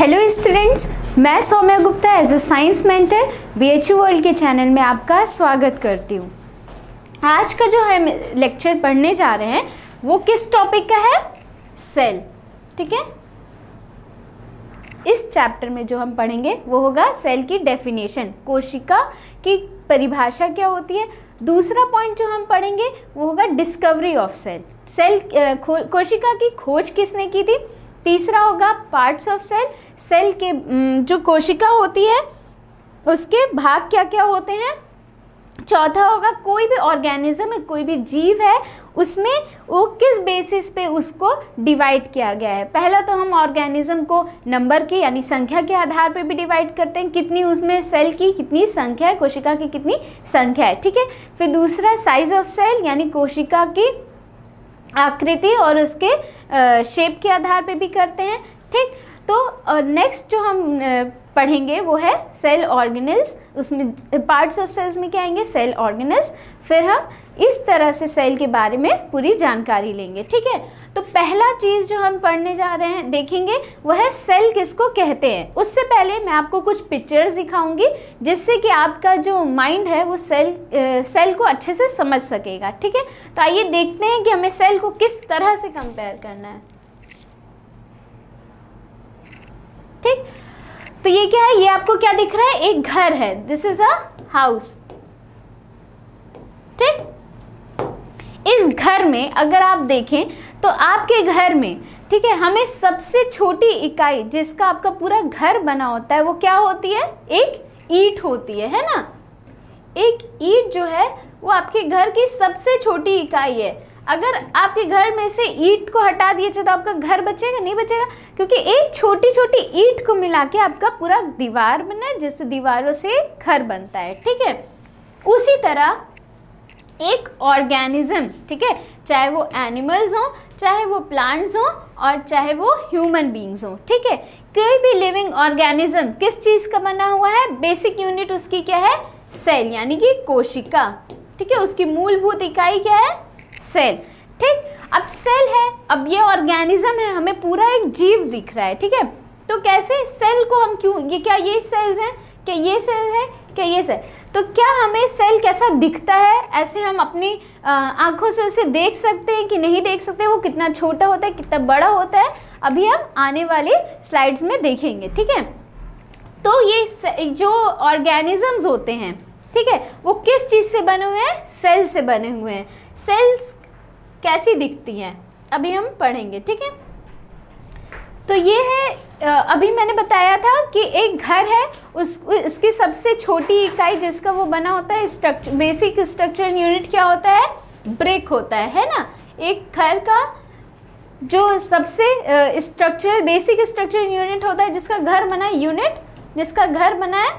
Hello students, मैं Saumya Gupta as a science mentor VHU world के channel में आपका स्वागत करती हूँ। आज का जो हम लेक्चर पढ़ने जा रहे हैं वो किस टॉपिक का है? सेल। ठीक है, इस चैप्टर में जो हम पढ़ेंगे वो होगा सेल की डेफिनेशन, कोशिका की परिभाषा क्या होती है। दूसरा पॉइंट जो हम पढ़ेंगे वो होगा डिस्कवरी ऑफ सेल, कोशिका की खोज किसने की थी। तीसरा होगा पार्ट्स ऑफ सेल के जो कोशिका होती है उसके भाग क्या क्या होते हैं। चौथा होगा कोई भी ऑर्गेनिज्म है, कोई भी जीव है, उसमें वो किस बेसिस पे उसको डिवाइड किया गया है। पहला तो हम ऑर्गेनिज्म को नंबर के यानी संख्या के आधार पे भी डिवाइड करते हैं, कितनी उसमें सेल की कितनी संख्या है, कोशिका की कितनी संख्या है। ठीक है, फिर दूसरा साइज ऑफ सेल यानी कोशिका की आकृति और उसके शेप के आधार पे भी करते हैं। ठीक, तो नेक्स्ट जो हम पढ़ेंगे वो है सेल ऑर्गेनेल्स। उसमें पार्ट्स ऑफ सेल्स में क्या आएंगे? Cell organelles. फिर हम इस तरह से सेल के बारे में पूरी जानकारी लेंगे। ठीक है, तो पहला चीज़ जो हम पढ़ने जा रहे हैं देखेंगे वो है सेल किसको कहते हैं। उससे पहले मैं आपको कुछ पिक्चर्स दिखाऊंगी जिससे कि आपका जो माइंड है वो सेल को अच्छे से समझ सकेगा। ठीक है, तो आइए देखते हैं कि हमें सेल को किस तरह से कंपेयर करना है। ठीक, तो ये क्या है? ये आपको क्या दिख रहा है? एक घर है, दिस इज अ हाउस। ठीक, इस घर में अगर आप देखें तो आपके घर में, ठीक है, हमें सबसे छोटी इकाई जिसका आपका पूरा घर बना होता है वो क्या होती है? एक ईंट होती है ना। एक ईंट जो है वो आपके घर की सबसे छोटी इकाई है। अगर आपके घर में से ईंट को हटा दिए तो आपका घर बचेगा? नहीं बचेगा, क्योंकि एक छोटी छोटी ईंट को मिला के आपका पूरा दीवार बना है, जिससे दीवारों से घर बनता है। ठीक है, उसी तरह एक ऑर्गेनिज्म, ठीक है, चाहे वो एनिमल्स हो, चाहे वो प्लांट्स हो और चाहे वो ह्यूमन बींग्स हो। ठीक है, कोई भी लिविंग ऑर्गेनिज्म किस चीज़ का बना हुआ है? बेसिक यूनिट उसकी क्या है? सेल, यानी कि कोशिका। ठीक है, उसकी मूलभूत इकाई क्या है? सेल। ठीक, अब सेल है, अब ये ऑर्गेनिज्म है, हमें पूरा एक जीव दिख रहा है। ठीक है, तो कैसे सेल को हम क्यों, ये क्या ये सेल्स हैं, क्या ये सेल है, क्या ये सेल, तो क्या हमें सेल कैसा दिखता है? ऐसे हम अपनी आंखों से उसे देख सकते हैं कि नहीं देख सकते? वो कितना छोटा होता है, कितना बड़ा होता है, अभी हम आने वाले स्लाइड्स में देखेंगे। ठीक है, तो ये जो ऑर्गेनिजम्स होते हैं, ठीक है, वो किस चीज़ से बने हुए हैं? सेल से बने हुए हैं। सेल्स कैसी दिखती हैं अभी हम पढ़ेंगे। ठीक है, तो ये है, अभी मैंने बताया था कि एक घर है, उसकी सबसे छोटी इकाई जिसका वो बना होता है, बेसिक स्ट्रक्चरल यूनिट क्या होता है? ब्रिक होता है ना। एक घर का जो सबसे बेसिक स्ट्रक्चरल यूनिट होता है, जिसका घर बना है, यूनिट जिसका घर बना है,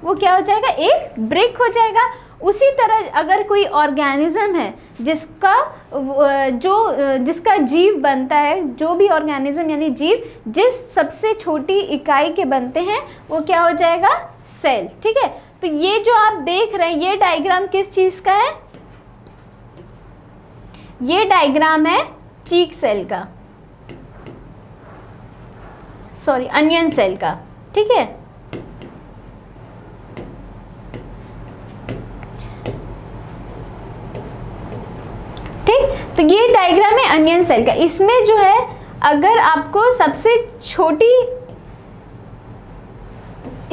वो क्या हो जाएगा? एक ब्रिक हो जाएगा। उसी तरह अगर कोई ऑर्गेनिज्म है जिसका जीव बनता है, जो भी ऑर्गेनिज्म यानी जीव जिस सबसे छोटी इकाई के बनते हैं वो क्या हो जाएगा? सेल। ठीक है, तो ये जो आप देख रहे हैं ये डायग्राम किस चीज़ का है? ये डायग्राम है चीक सेल का, सॉरी अनियन सेल का। ठीक है, तो ये डायग्राम है अनियन सेल का। इसमें जो है अगर आपको सबसे छोटी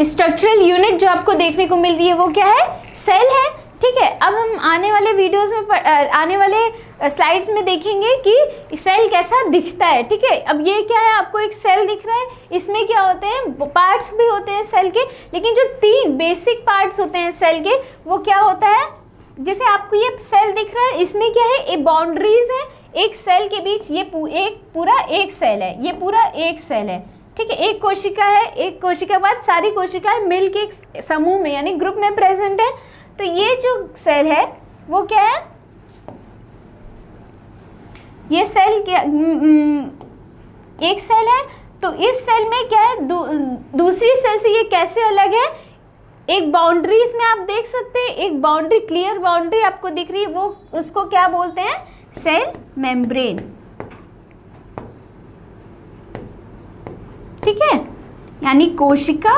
स्ट्रक्चरल यूनिट जो आपको देखने को मिल रही है वो क्या है? सेल है। ठीक है, अब हम आने वाले वीडियोस में आने वाले स्लाइड्स में देखेंगे कि सेल कैसा दिखता है। ठीक है, अब ये क्या है? आपको एक सेल दिख रहा है, इसमें क्या होते हैं? पार्ट्स भी होते हैं सेल के, लेकिन जो 3 बेसिक पार्ट्स होते हैं सेल के वो क्या होता है? जैसे आपको ये सेल दिख रहा है, इसमें क्या है? एक बाउंड्रीज है एक सेल के बीच, ये पूरा एक सेल है, ये पूरा एक सेल है। ठीक है, एक कोशिका है, एक कोशिका के बाद सारी कोशिकाएं मिलके एक समूह में यानी ग्रुप में प्रेजेंट है। तो ये जो सेल है वो क्या है? ये सेल क्या एक सेल है। तो इस सेल में क्या है? दूसरी सेल से ये कैसे अलग है? एक बाउंड्री इसमें आप देख सकते हैं, एक बाउंड्री, क्लियर बाउंड्री आपको दिख रही है, वो उसको क्या बोलते हैं? Cell membrane. ठीक है, यानी कोशिका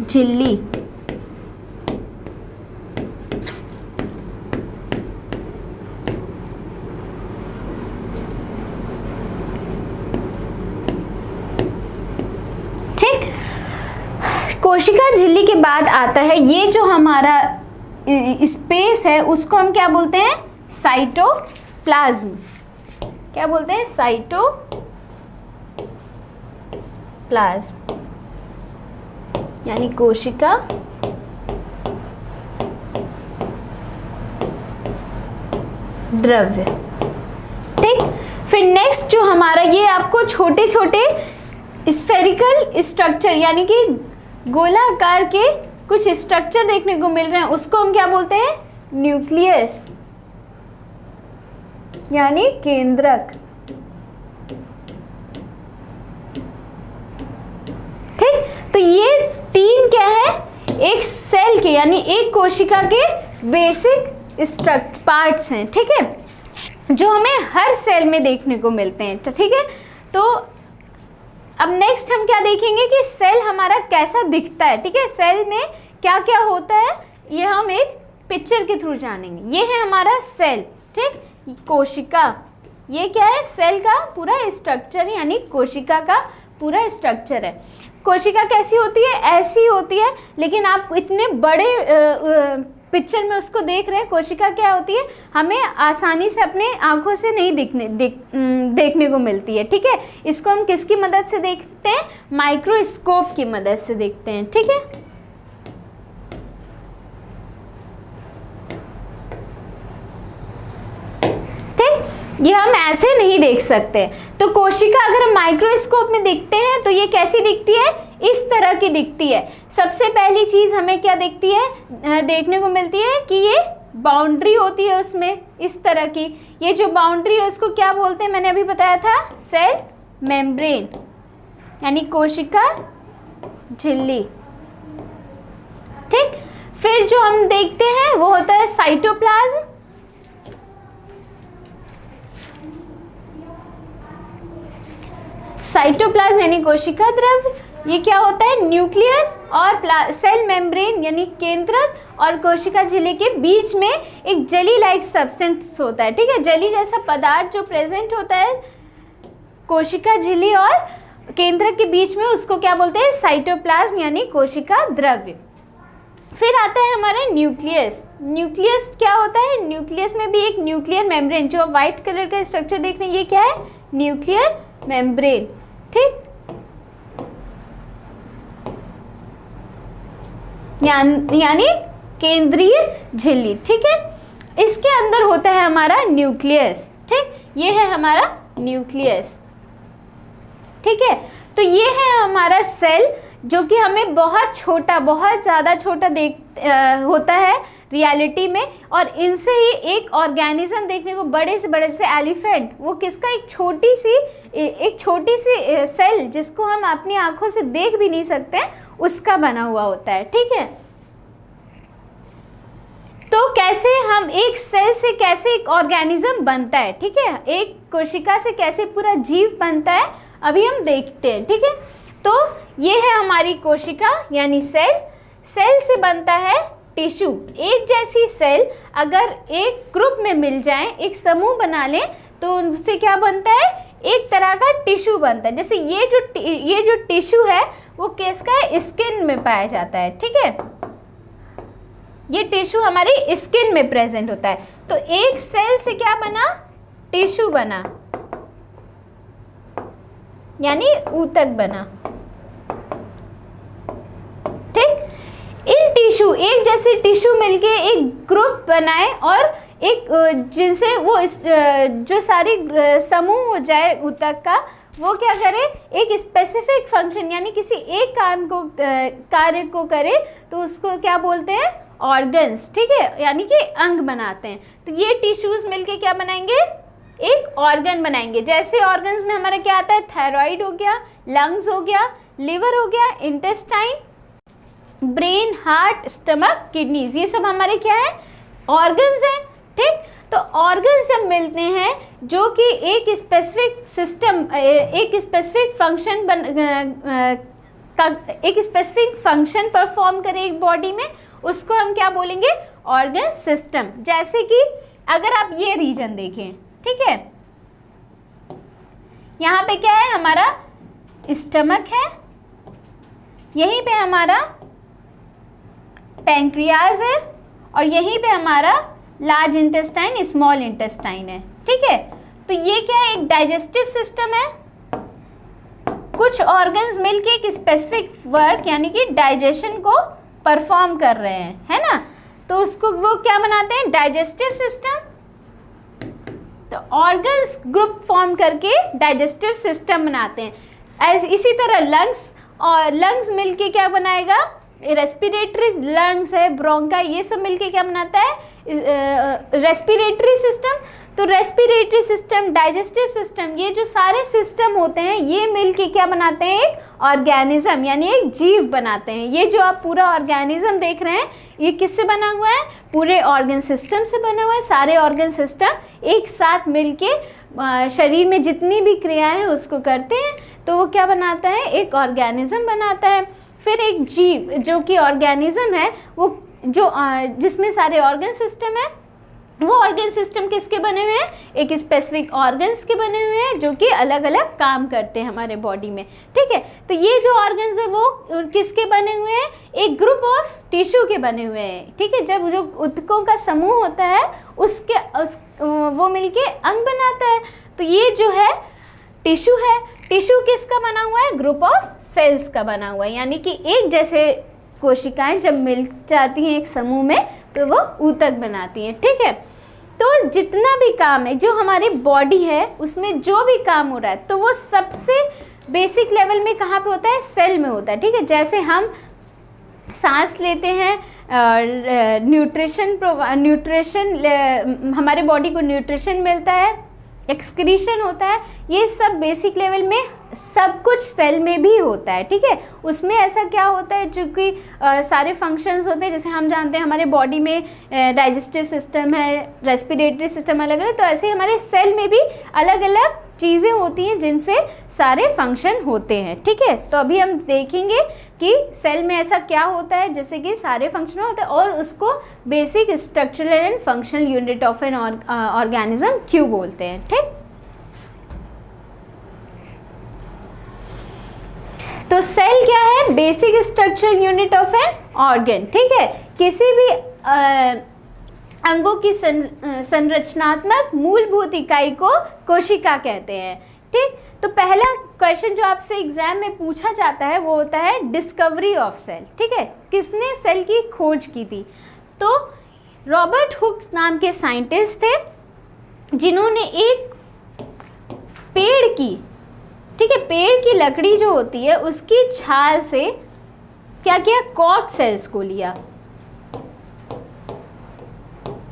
झिल्ली। ठीक, कोशिका झिल्ली के बाद आता है ये जो हमारा स्पेस है, उसको हम क्या बोलते हैं? साइटोप्लाज्म। क्या बोलते हैं? साइटोप्लाज्म, यानी कोशिका द्रव्य। ठीक, फिर नेक्स्ट जो हमारा ये आपको छोटे छोटे स्फेरिकल स्ट्रक्चर यानी कि गोलाकार के कुछ स्ट्रक्चर देखने को मिल रहे हैं, उसको हम क्या बोलते हैं? न्यूक्लियस, यानी केंद्रक। ठीक, तो ये तीन क्या है? एक सेल के यानी एक कोशिका के बेसिक स्ट्रक्चर पार्ट्स हैं। ठीक है, जो हमें हर सेल में देखने को मिलते हैं। ठीक है, तो अब नेक्स्ट हम क्या देखेंगे कि सेल हमारा कैसा दिखता है। ठीक है, सेल में क्या क्या होता है ये हम एक पिक्चर के थ्रू जानेंगे। ये है हमारा सेल। ठीक, कोशिका, ये क्या है? सेल का पूरा स्ट्रक्चर यानी कोशिका का पूरा स्ट्रक्चर है। कोशिका कैसी होती है? ऐसी होती है, लेकिन आप इतने बड़े पिक्चर में उसको देख रहे हैं। कोशिका क्या होती है? हमें आसानी से अपने आंखों से नहीं देखने को मिलती है। ठीक है, इसको हम किसकी मदद से देखते हैं? माइक्रोस्कोप की मदद से देखते हैं। ठीक है, ये हम ऐसे नहीं देख सकते। तो कोशिका अगर हम माइक्रोस्कोप में देखते हैं तो ये कैसी दिखती है? इस तरह की दिखती है। सबसे पहली चीज हमें क्या दिखती है? देखने को मिलती है कि ये बाउंड्री होती है उसमें इस तरह की। ये जो बाउंड्री है उसको क्या बोलते हैं? मैंने अभी बताया था, सेल मेम्ब्रेन, यानी कोशिका झिल्ली। ठीक, फिर जो हम देखते हैं वो होता है साइटोप्लाज्म। साइटोप्लाज्म यानी कोशिका द्रव्य। ये क्या होता है? न्यूक्लियस और सेल मेम्ब्रेन यानी केंद्रक और कोशिका झिल्ली के बीच में एक जेली लाइक सब्सटेंस होता है। ठीक है, जेली जैसा पदार्थ जो प्रेजेंट होता है कोशिका झिल्ली और केंद्रक के बीच में, उसको क्या बोलते हैं? साइटोप्लाज्म यानी कोशिका द्रव्य। फिर आता है हमारा न्यूक्लियस। न्यूक्लियस क्या होता है? न्यूक्लियस में भी एक न्यूक्लियर मेम्ब्रेन, जो व्हाइट कलर का स्ट्रक्चर देख रहे हैं, ये क्या है? Nuclear membrane. ठीक, यानी केंद्रीय झिल्ली। ठीक है, इसके अंदर होता है हमारा न्यूक्लियस। ठीक, ये है हमारा न्यूक्लियस। ठीक है, तो ये है हमारा सेल जो कि हमें बहुत छोटा, बहुत ज़्यादा छोटा होता है रियलिटी में, और इनसे ही एक ऑर्गेनिज्म देखने को बड़े से बड़े, से एलिफेंट, वो किसका? एक छोटी सी सेल जिसको हम अपनी आंखों से देख भी नहीं सकते, उसका बना हुआ होता है। ठीक है, तो कैसे हम एक सेल से कैसे एक ऑर्गेनिज्म बनता है, ठीक है, एक कोशिका से कैसे पूरा जीव बनता है, अभी हम देखते हैं। ठीक है, तो ये है हमारी कोशिका यानी सेल। सेल से बनता है टिश्यू। एक जैसी सेल अगर एक ग्रुप में मिल जाए, एक समूह बना लें, तो उनसे क्या बनता है? एक तरह का टिश्यू बनता है। जैसे ये जो टिश्यू है वो किसका है? स्किन में पाया जाता है। ठीक है, ये टिश्यू हमारी स्किन में प्रेजेंट होता है। तो एक सेल से क्या बना? टिश्यू बना, यानी ऊतक बना। ठीक, इन टिश्यू, एक जैसे टिश्यू मिलके एक ग्रुप बनाए और एक जिनसे वो जो सारी समूह हो जाए ऊतक का, वो क्या करे? एक स्पेसिफिक फंक्शन यानी किसी एक कार्य को करे, तो उसको क्या बोलते हैं? ऑर्गन्स। ठीक है, यानी कि अंग बनाते हैं। तो ये टिश्यूज मिलके क्या बनाएंगे? एक ऑर्गन बनाएंगे। जैसे ऑर्गन्स में हमारा क्या आता है? थायराइड हो गया, लंग्स हो गया, लिवर हो गया, intestine, brain, heart, stomach, kidneys, ये सब हमारे क्या है? ऑर्गन्स हैं। ठीक, तो ऑर्गन्स जब मिलते हैं जो कि एक स्पेसिफिक सिस्टम, एक स्पेसिफिक फंक्शन परफॉर्म करे एक बॉडी में, उसको हम क्या बोलेंगे? Organ system. जैसे कि अगर आप ये रीजन देखें, ठीक है, यहाँ पे क्या है? हमारा स्टमक है, यहीं पे हमारा पैंक्रियाज है, और यहीं पे हमारा लार्ज इंटेस्टाइन, स्मॉल इंटेस्टाइन है, ठीक है। तो ये क्या है? एक डाइजेस्टिव सिस्टम है। कुछ ऑर्गन्स मिलके एक स्पेसिफिक वर्क यानी कि डाइजेशन को परफॉर्म कर रहे हैं, है ना, तो उसको वो क्या बनाते हैं? Digestive system. तो ऑर्गन्स ग्रुप फॉर्म करके डाइजेस्टिव सिस्टम बनाते हैं। इसी तरह लंग्स, और लंग्स मिलके क्या बनाएगा? रेस्पिरेटरी, लंग्स है, ब्रोंका, ये सब मिलके क्या बनाता है? Respiratory system. तो रेस्पिरेटरी सिस्टम, डाइजेस्टिव सिस्टम, ये जो सारे सिस्टम होते हैं ये मिलके क्या बनाते हैं? एक ऑर्गेनिज्म यानी एक जीव बनाते हैं। ये जो आप पूरा ऑर्गेनिज्म देख रहे हैं ये किससे बना हुआ है? पूरे ऑर्गन सिस्टम से बना हुआ है। सारे ऑर्गन सिस्टम एक साथ मिलके शरीर में जितनी भी क्रियाएं हैं उसको करते हैं, तो वो क्या बनाता है? एक ऑर्गेनिज्म बनाता है। फिर एक जीव जो कि ऑर्गेनिज्म है, वो जो जिसमें सारे ऑर्गन सिस्टम है, वो ऑर्गन सिस्टम किसके बने हुए हैं? एक स्पेसिफिक ऑर्गन्स के बने हुए हैं जो कि अलग अलग काम करते हैं हमारे बॉडी में, ठीक है। तो ये जो ऑर्गन्स है वो किसके बने हुए हैं? एक ग्रुप ऑफ टिश्यू के बने हुए हैं, ठीक है। जब जो ऊतकों का समूह होता है वो मिलके अंग बनाता है। तो ये जो है टिश्यू है। टिश्यू किसका बना हुआ है? ग्रुप ऑफ सेल्स का बना हुआ है, यानी कि एक जैसे कोशिकाएं जब मिल जाती हैं एक समूह में तो वो ऊतक बनाती हैं, ठीक है। तो जितना भी काम है, जो हमारी बॉडी है उसमें जो भी काम हो रहा है, तो वो सबसे बेसिक लेवल में कहाँ पे होता है? सेल में होता है, ठीक है। जैसे हम सांस लेते हैं, न्यूट्रिशन हमारे बॉडी को न्यूट्रिशन मिलता है, एक्सक्रीशन होता है, ये सब बेसिक लेवल में सब कुछ सेल में भी होता है, ठीक है। उसमें ऐसा क्या होता है, चूँकि सारे फंक्शंस होते हैं, जैसे हम जानते हैं हमारे बॉडी में डाइजेस्टिव सिस्टम है, रेस्पिरेटरी सिस्टम अलग अलग, तो ऐसे हमारे सेल में भी अलग अलग चीज़ें होती हैं जिनसे सारे फंक्शन होते हैं, ठीक है। तो अभी हम देखेंगे कि सेल में ऐसा क्या होता है जैसे कि सारे फंक्शन होते हैं, और उसको basic structural and functional unit of an organism क्यों बोलते हैं, ठीक। तो सेल क्या है? Basic structural unit of an organ, ठीक है। किसी भी अंगों की संरचनात्मक मूलभूत इकाई को कोशिका कहते हैं, ठीक। तो पहला क्वेश्चन जो आपसे एग्जाम में पूछा जाता है वो होता है डिस्कवरी ऑफ सेल, ठीक है। किसने सेल की खोज की थी? तो रॉबर्ट हुक नाम के साइंटिस्ट थे जिन्होंने एक पेड़ की, ठीक है, पेड़ की लकड़ी जो होती है उसकी छाल से क्या किया? कॉर्क सेल्स को लिया,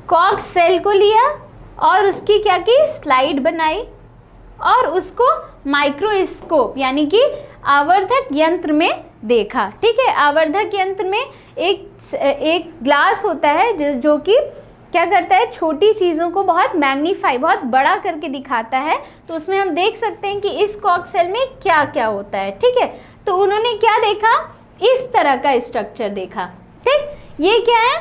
कॉर्क सेल को लिया और उसकी क्या की? स्लाइड बनाई और उसको माइक्रोस्कोप यानी कि आवर्धक यंत्र में देखा, ठीक है। आवर्धक यंत्र में एक ग्लास होता है जो कि क्या करता है? छोटी चीज़ों को बहुत मैग्नीफाई, बहुत बड़ा करके दिखाता है। तो उसमें हम देख सकते हैं कि इस कॉर्क सेल में क्या क्या होता है, ठीक है। तो उन्होंने क्या देखा? इस तरह का स्ट्रक्चर देखा, ठीक। ये क्या है?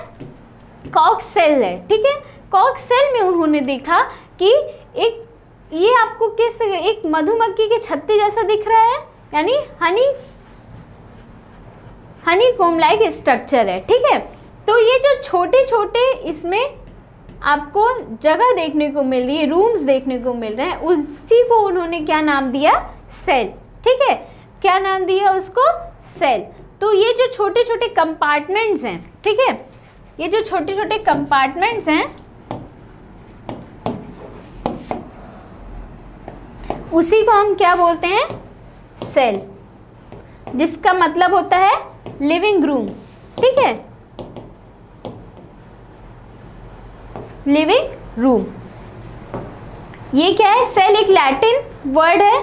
कॉर्क सेल है, ठीक है। कॉर्क सेल में उन्होंने देखा कि ये आपको किस, एक मधुमक्खी के छत्ते जैसा दिख रहा है, यानी हनी कोम लाइक स्ट्रक्चर है, ठीक है। तो ये जो छोटे छोटे इसमें आपको जगह देखने को मिल रही है, रूम्स देखने को मिल रहे हैं, उसी को उन्होंने क्या नाम दिया? सेल, ठीक है। क्या नाम दिया उसको? सेल। तो ये जो छोटे छोटे कंपार्टमेंट्स हैं, ठीक है, ये जो छोटे छोटे कंपार्टमेंट्स हैं उसी को हम क्या बोलते हैं? सेल, जिसका मतलब होता है लिविंग रूम, ठीक है, लिविंग रूम। ये क्या है? सेल एक लैटिन वर्ड है,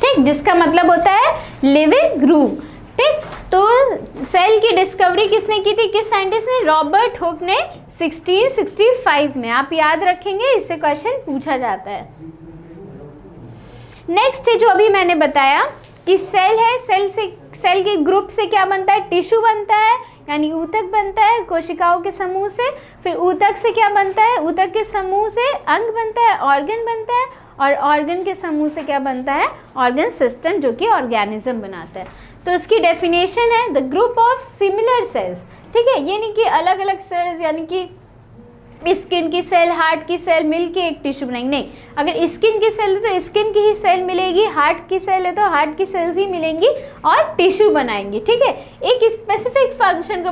ठीक, जिसका मतलब होता है लिविंग रूम, ठीक। तो सेल की डिस्कवरी किसने की थी, किस साइंटिस्ट ने, रॉबर्ट हुक ने 1665 में। आप याद रखेंगे, इससे क्वेश्चन पूछा जाता है। नेक्स्ट है जो अभी मैंने बताया कि सेल है, सेल के ग्रुप से क्या बनता है, टिश्यू बनता है यानी ऊतक बनता है कोशिकाओं के समूह से। फिर ऊतक से क्या बनता है, ऊतक के समूह से अंग बनता है, ऑर्गन बनता है, और ऑर्गन के समूह से क्या बनता है, ऑर्गन सिस्टम, जो कि ऑर्गेनिज्म बनाता है। तो इसकी डेफिनेशन है the group of similar sales. ठीक है, ये नहीं कि अलग अलग सेल्स यानी कि स्किन की सेल, हार्ट की सेल मिलके एक टिश्यू बनाएंगे, नहीं। अगर स्किन की सेल है तो स्किन की ही सेल मिलेगी, हार्ट की सेल है तो हार्ट की सेल्स ही मिलेंगी और टिश्यू बनाएंगी। ठीक है, एक स्पेसिफिक फंक्शन को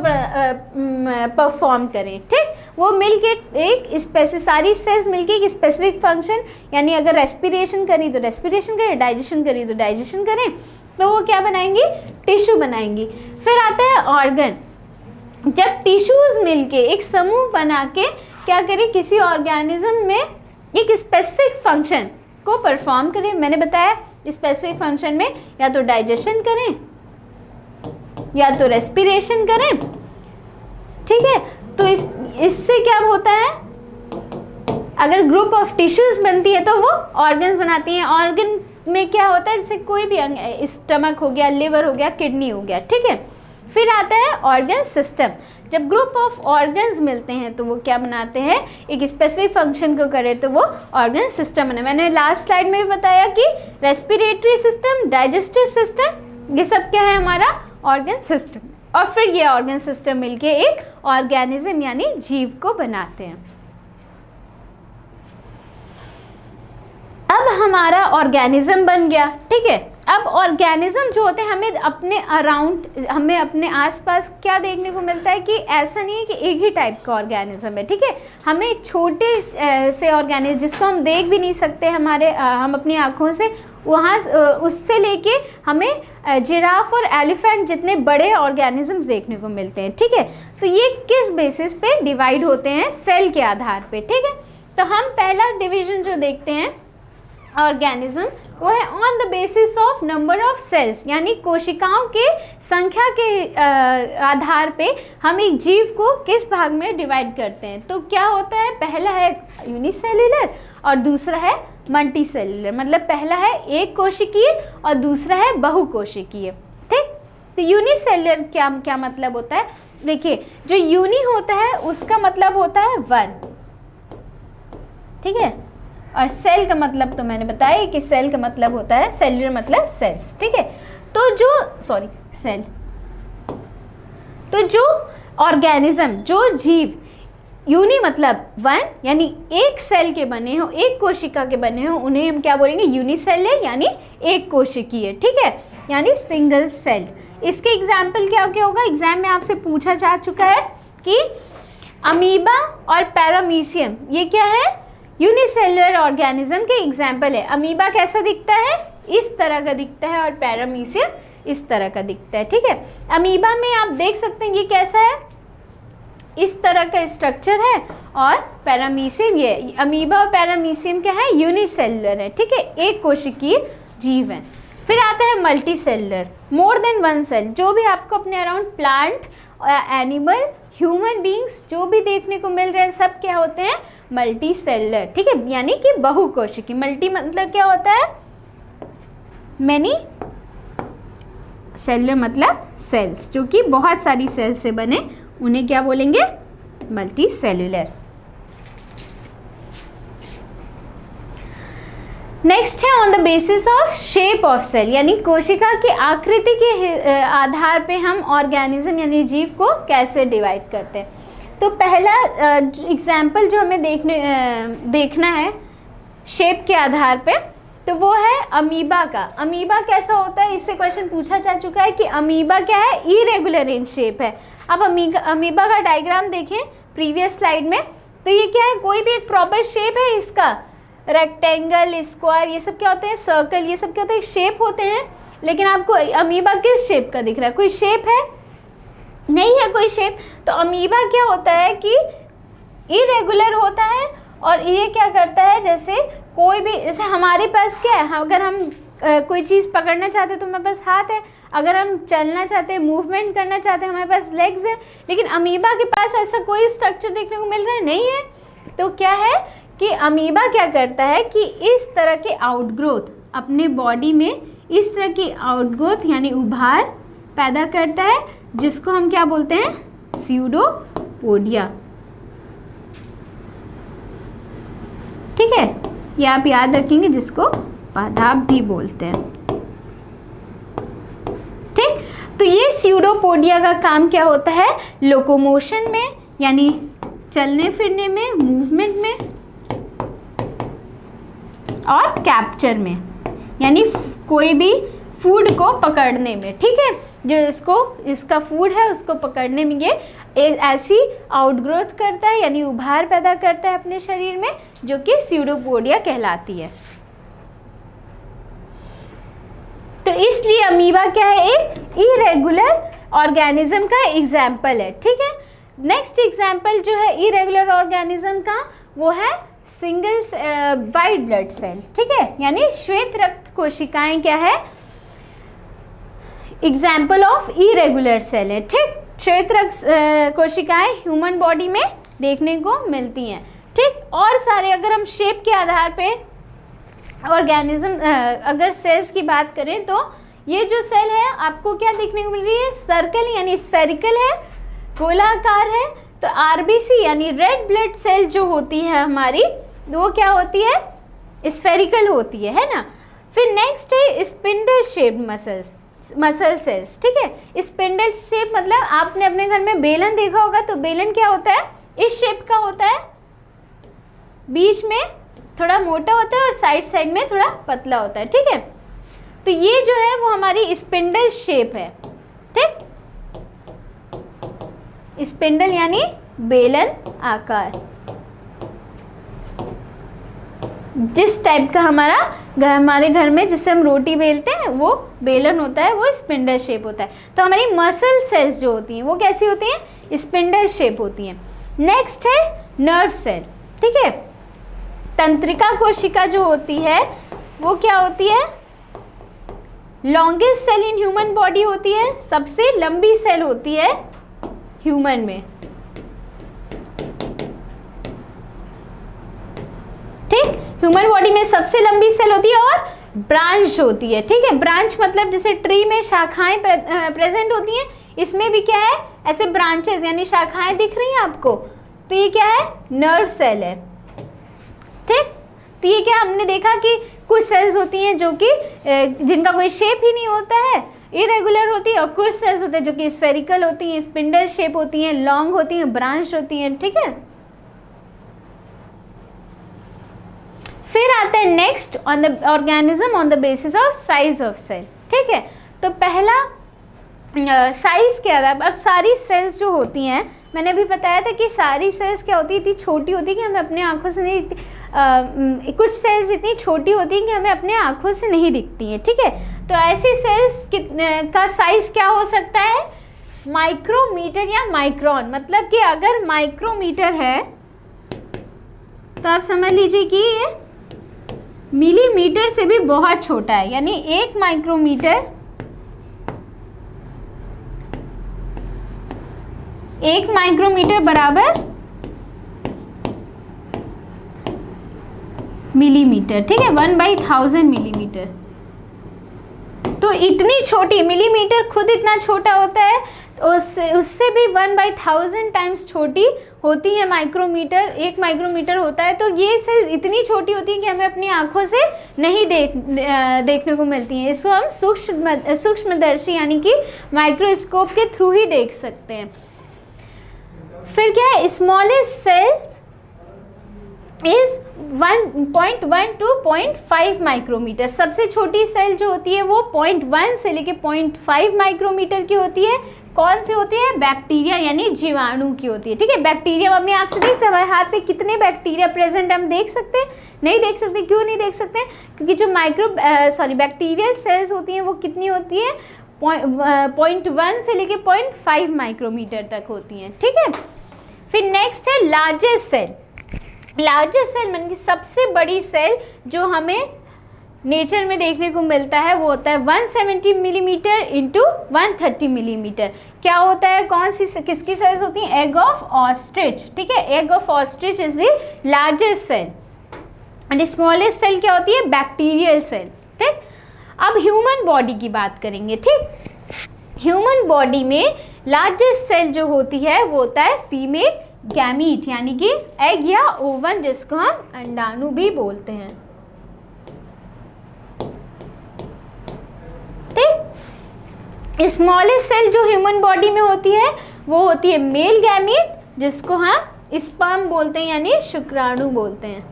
परफॉर्म करें। ठीक, वो मिलके एक सारी सेल्स मिलके एक स्पेसिफिक फंक्शन, यानी अगर रेस्पिरेशन करी तो रेस्पिरेशन करें, डाइजेशन करी तो डाइजेशन करें, तो वो क्या बनाएंगी, टिश्यू बनाएंगी। फिर आता है ऑर्गन। जब टिश्यूज मिलके एक समूह बना के क्या करें, किसी ऑर्गेनिज्म में एक स्पेसिफिक फंक्शन को परफॉर्म करें। मैंने बताया स्पेसिफिक फंक्शन में या तो डाइजेशन करें या तो रेस्पिरेशन करें। ठीक है, तो इससे क्या होता है, अगर ग्रुप ऑफ टिश्यूज बनती है तो वो ऑर्गन्स बनाती हैं। ऑर्गन में क्या होता है, जैसे कोई भी अंग, स्टमक हो गया, लिवर हो गया, किडनी हो गया। ठीक है, फिर आता है ऑर्गन सिस्टम। जब ग्रुप ऑफ ऑर्गन्स मिलते हैं तो वो क्या बनाते हैं, एक स्पेसिफिक फंक्शन को करे तो वो ऑर्गन सिस्टम बने। मैंने लास्ट स्लाइड में भी बताया कि रेस्पिरेटरी सिस्टम, डाइजेस्टिव सिस्टम, ये सब क्या है, हमारा ऑर्गन सिस्टम। और फिर ये ऑर्गन सिस्टम मिलके एक ऑर्गेनिज्म यानी जीव को बनाते हैं। अब हमारा ऑर्गेनिज्म बन गया। ठीक है, अब ऑर्गेनिज्म जो होते हैं, हमें अपने अराउंड, हमें अपने आसपास क्या देखने को मिलता है कि ऐसा नहीं है कि एक ही टाइप का ऑर्गेनिज्म है। ठीक है, हमें छोटे से ऑर्गेनिज्म जिसको हम देख भी नहीं सकते हम अपनी आँखों से, वहाँ उससे लेके हमें जिराफ और एलिफेंट जितने बड़े ऑर्गेनिज्म देखने को मिलते हैं। ठीक है, तो ये किस बेसिस पे डिवाइड होते हैं, सेल के आधार पे। ठीक है, तो हम पहला डिवीजन जो देखते हैं ऑर्गेनिज्म, वो है on the basis of number of cells, यानी कोशिकाओं के संख्या के आधार पे हम एक जीव को किस भाग में डिवाइड करते हैं। तो क्या होता है, पहला है यूनिसेल्युलर और दूसरा है मल्टीसेल्युलर। मतलब पहला है एक कोशिकीय और दूसरा है बहुकोशिकीय। ठीक, तो यूनिसेल्युलर क्या मतलब होता है, देखिए जो यूनि होता है उसका मतलब होता है वन। ठीक है, और सेल का मतलब तो मैंने बताया कि सेल का मतलब होता है, सेल्युलर मतलब सेल्स। ठीक है, तो जो ऑर्गेनिज्म, जो जीव, यूनि मतलब वन यानी एक सेल के बने हो, एक कोशिका के बने हो, उन्हें हम क्या बोलेंगे, यूनिसेलुलर यानी एक कोशिकीय। ठीक है, यानी सिंगल सेल। इसके एग्जाम्पल क्या होगा, एग्जाम में आपसे पूछा जा चुका है कि अमीबा और पैरामीशियम, ये क्या है, यूनिसेलुलर ऑर्गेनिज्म के एग्जाम्पल है। अमीबा कैसा दिखता है, इस तरह का दिखता है, और पैरामीशियम इस तरह का दिखता है। ठीक है, अमीबा में आप देख सकते हैं ये कैसा है, इस तरह का स्ट्रक्चर है, और पैरामीशियम, ये अमीबा और पैरामीशियम क्या है, यूनिसेलुलर है। ठीक है, एक कोशिकीय जीव है। फिर आता है multi cellular, more than one cell. जो भी आपको अपने around plant, animal, human beings जो भी देखने को मिल रहे हैं, सब क्या होते हैं, मल्टी सेलुलर। ठीक है, यानी कि बहुकोशिकीय। मल्टी मतलब क्या होता है, मैनी, सेलुलर मतलब सेल्स, जो कि बहुत सारी सेल्स से बने, उन्हें क्या बोलेंगे, मल्टी सेलुलर। नेक्स्ट है on the basis of shape of cell, यानी कोशिका की आकृति के आधार पे हम ऑर्गेनिज्म यानी जीव को कैसे डिवाइड करते हैं। तो पहला एग्जाम्पल जो हमें देखना है शेप के आधार पे, तो वो है अमीबा का। अमीबा कैसा होता है, इससे क्वेश्चन पूछा जा चुका है कि अमीबा क्या है, इरेगुलर इन शेप है। अब अमीबा का डायग्राम देखें प्रीवियस स्लाइड में, तो ये क्या है, कोई भी एक प्रॉपर शेप है इसका, रेक्टेंगल, स्क्वायर, ये सब क्या होते हैं, सर्कल, ये सब क्या होते हैं, शेप होते हैं। लेकिन आपको अमीबा किस शेप का दिख रहा है, कोई शेप है, नहीं है कोई शेप। तो अमीबा क्या होता है कि इरेगुलर होता है, और ये क्या करता है, जैसे कोई भी, जैसे हमारे पास क्या है, अगर हम कोई चीज़ पकड़ना चाहते हैं तो हमारे पास हाथ है, अगर हम चलना चाहते हैं, मूवमेंट करना चाहते हैं, हमारे पास लेग्स है। लेकिन अमीबा के पास ऐसा कोई स्ट्रक्चर देखने को मिल रहा है, नहीं है। तो क्या है कि अमीबा क्या करता है कि इस तरह के आउटग्रोथ अपने बॉडी में, इस तरह की आउटग्रोथ यानी उभार पैदा करता है, जिसको हम क्या बोलते हैं, स्यूडोपोडिया। ठीक है, ये आप याद रखेंगे, जिसको पादाप भी बोलते हैं। ठीक, तो ये स्यूडोपोडिया का काम क्या होता है, लोकोमोशन में यानी चलने फिरने में, मूवमेंट में, और कैप्चर में यानी कोई भी फूड को पकड़ने में। ठीक है, जो इसका फूड है उसको पकड़ने में ये ऐसी आउटग्रोथ करता है यानी उभार पैदा करता है अपने शरीर में, जो कि स्यूडोपोडिया कहलाती है। तो इसलिए अमीबा क्या है, एक इरेगुलर ऑर्गेनिज्म का एग्जाम्पल है। ठीक है, नेक्स्ट एग्जाम्पल जो है इरेगुलर ऑर्गेनिज्म का, वो है सिंगल वाइट ब्लड सेल। ठीक है, यानी श्वेत रक्त कोशिकाएं क्या है, एग्जाम्पल ऑफ इरेगुलर सेल है। ठीक, श्वेत रक्त कोशिकाएं ह्यूमन बॉडी में देखने को मिलती हैं। ठीक, और सारे अगर हम शेप के आधार पे ऑर्गेनिज्म अगर सेल्स की बात करें, तो ये जो सेल है आपको क्या देखने को मिल रही है, सर्कल यानी स्फेरिकल है, गोलाकार है। तो आरबीसी यानी रेड ब्लड सेल जो होती है हमारी, वो क्या होती है, स्फेरिकल होती है ना। फिर नेक्स्ट है स्पिंडल शेप्ड मसल सेल्स। ठीक है, स्पिंडल शेप मतलब आपने अपने घर में बेलन देखा होगा, तो बेलन क्या होता है, इस शेप का होता है, बीच में थोड़ा मोटा होता है और साइड साइड में थोड़ा पतला होता है। ठीक है, तो ये जो है वो हमारी स्पिंडल शेप है। ठीक, स्पिंडल यानी बेलन आकार, जिस टाइप का हमारे घर में जिससे हम रोटी बेलते हैं वो बेलन होता है, वो स्पिंडल शेप होता है। तो हमारी मसल सेल्स जो होती हैं वो कैसी होती हैं, स्पिंडल शेप होती हैं। नेक्स्ट है नर्व सेल। ठीक है, तंत्रिका कोशिका जो होती है वो क्या होती है, longest cell in human body होती है, सबसे लंबी सेल होती है ह्यूमन में। ठीक, ह्यूमन बॉडी में सबसे लंबी सेल होती है और ब्रांच होती है। ठीक है, ब्रांच मतलब जैसे ट्री में शाखाएं प्रेजेंट होती हैं, इसमें भी क्या है, ऐसे ब्रांचेस यानी शाखाएं दिख रही हैं आपको, तो ये क्या है, नर्व सेल है। ठीक, तो ये क्या हमने देखा कि कुछ सेल्स होती हैं जो कि जिनका कोई शेप ही नहीं होता है, इरेगुलर होती है, और कुछ सेल्स होते हैं जो कि स्फेरिकल होती हैं, स्पिंडल शेप होती हैं, लॉन्ग होती हैं, ब्रांच होती हैं। ठीक है, फिर आता है next on the organism on the basis of size of cell. ठीक है, तो पहला साइज क्या था। अब सारी सेल्स जो होती हैं, मैंने अभी बताया था कि सारी सेल्स क्या होती है, इतनी छोटी होती है कि हमें अपने आँखों से नहीं कुछ सेल्स इतनी छोटी होती हैं कि हमें अपने आँखों से नहीं दिखती हैं। ठीक है, तो ऐसी सेल्स का साइज क्या हो सकता है, माइक्रोमीटर या माइक्रॉन। मतलब कि अगर माइक्रोमीटर है तो आप समझ लीजिए कि ये मिलीमीटर से भी बहुत छोटा है, यानी 1 माइक्रोमीटर बराबर मिलीमीटर। ठीक है, 1/1000 मिलीमीटर। तो इतनी छोटी, मिलीमीटर खुद इतना छोटा होता है, उससे भी 1/1000 टाइम्स छोटी होती है माइक्रोमीटर, 1 माइक्रोमीटर होता है। तो ये सेल्स इतनी छोटी होती है कि हमें अपनी आंखों से नहीं देखने को मिलती हैं। इसको हम सूक्ष्मदर्शी यानी कि माइक्रोस्कोप के थ्रू ही देख सकते हैं। फिर क्या है, smallest cells is 1.1 to 0.5 micrometer. सबसे छोटी सेल जो होती है वो 0.1 से लेके 0.5 माइक्रोमीटर की होती है। कौन सी होती है, बैक्टीरिया यानी जीवाणु की होती है। ठीक है, बैक्टीरिया हम अपनी आँख से देख सकते हैं, हमारे हाथ पे कितने बैक्टीरिया प्रेजेंट हम देख सकते हैं, नहीं देख सकते। क्यों नहीं देख सकते, क्योंकि जो बैक्टीरियल सेल्स होती हैं वो कितनी होती है, 0.1 से लेके 0.5 माइक्रोमीटर तक होती हैं। ठीक है, फिर नेक्स्ट है लार्जेस्ट सेल। लार्जेस्ट सेल मतलब सबसे बड़ी सेल जो हमें नेचर में देखने को मिलता है वो होता है 170 मिलीमीटर इंटू 130 मिलीमीटर। क्या होता है, कौन सी किसकी सेल्स होती हैं, एग ऑफ ऑस्ट्रिच, ठीक है। Egg of ostrich is the largest cell and smallest cell क्या होती है, बैक्टीरियल सेल, ठीक। अब ह्यूमन बॉडी की बात करेंगे, ठीक। ह्यूमन बॉडी में लार्जेस्ट सेल जो होती है वो होता है फीमेल गैमीट, यानी कि एग या ओवन, जिसको हम अंडाणु भी बोलते हैं, ठीक। स्मॉलेस्ट सेल जो ह्यूमन बॉडी में होती है वो होती है मेल गैमीट, जिसको हम स्पर्म बोलते हैं, यानी शुक्राणु बोलते हैं,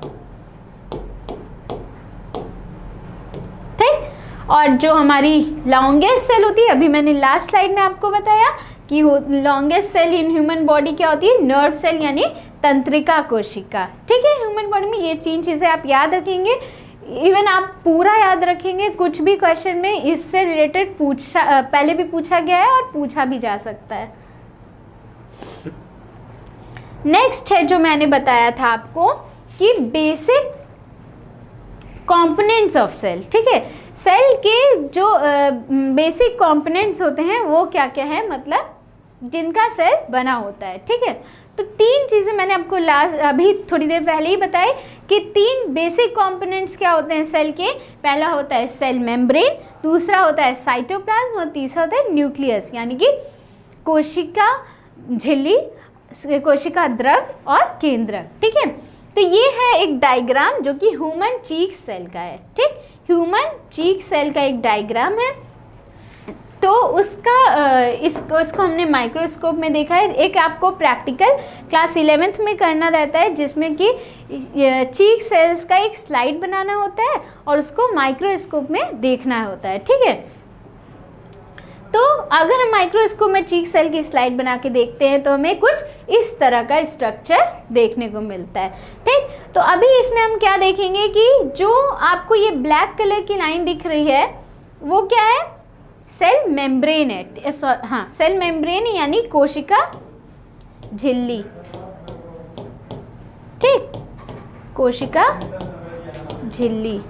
ठीक। और जो हमारी लॉन्गेस्ट सेल होती है, अभी मैंने लास्ट स्लाइड में आपको बताया कि longest cell in human body क्या होती है, नर्व सेल यानी तंत्रिका कोशिका, ठीक है। ह्यूमन बॉडी में ये 3 चीज़ें आप याद रखेंगे, इवन आप पूरा याद रखेंगे, कुछ भी क्वेश्चन में इससे रिलेटेड पहले भी पूछा गया है और पूछा भी जा सकता है। नेक्स्ट है जो मैंने बताया था आपको कि बेसिक कंपोनेंट्स ऑफ सेल, ठीक है। सेल के जो बेसिक कंपोनेंट्स होते हैं वो क्या क्या है, मतलब जिनका सेल बना होता है, ठीक है। तो 3 चीज़ें मैंने आपको अभी थोड़ी देर पहले ही बताई कि 3 बेसिक कंपोनेंट्स क्या होते हैं सेल के। पहला होता है सेल मेम्ब्रेन, दूसरा होता है साइटोप्लाज्म और तीसरा होता है न्यूक्लियस, यानी कि कोशिका झिल्ली, कोशिका द्रव और केंद्रक, ठीक है। तो ये है एक डायग्राम जो कि ह्यूमन चीक सेल का है, ठीक। ह्यूमन चीक सेल का एक डायग्राम है, तो उसका इसको हमने माइक्रोस्कोप में देखा है। एक आपको प्रैक्टिकल क्लास 11th में करना रहता है, जिसमें कि चीक सेल्स का एक स्लाइड बनाना होता है और उसको माइक्रोस्कोप में देखना होता है, ठीक है। तो अगर हम माइक्रोस्कोप में चीक सेल की स्लाइड बना के देखते हैं तो हमें कुछ इस तरह का स्ट्रक्चर देखने को मिलता है, ठीक। तो अभी इसमें हम क्या देखेंगे कि जो आपको ये ब्लैक कलर की लाइन दिख रही है वो क्या है, सेल मेम्ब्रेन है, हाँ सेल मेम्ब्रेन यानी कोशिका झिल्ली, ठीक, कोशिका झिल्ली।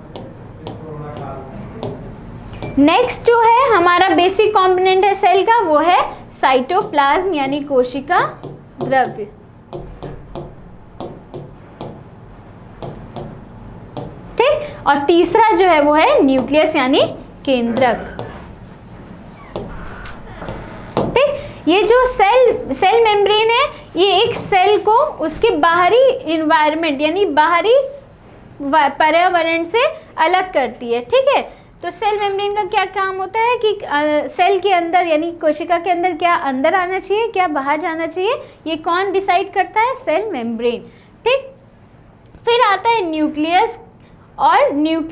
नेक्स्ट जो है हमारा बेसिक कंपोनेंट है सेल का वो है साइटोप्लाज्म यानी कोशिका द्रव्य, ठीक। और तीसरा जो है वो है न्यूक्लियस यानी केंद्रक, ठीक। ये जो सेल मेम्ब्रेन है ये एक सेल को उसके बाहरी इन्वायरमेंट यानी बाहरी पर्यावरण से अलग करती है, ठीक है। तो सेल मेम्ब्रेन का क्या काम होता है कि सेल के अंदर यानी कोशिका के अंदर क्या अंदर आना चाहिए, क्या बाहर जाना चाहिए, ये कौन डिसाइड करता है, सेल मेम्ब्रेन, ठीक। फिर आता है न्यूक्लियस, और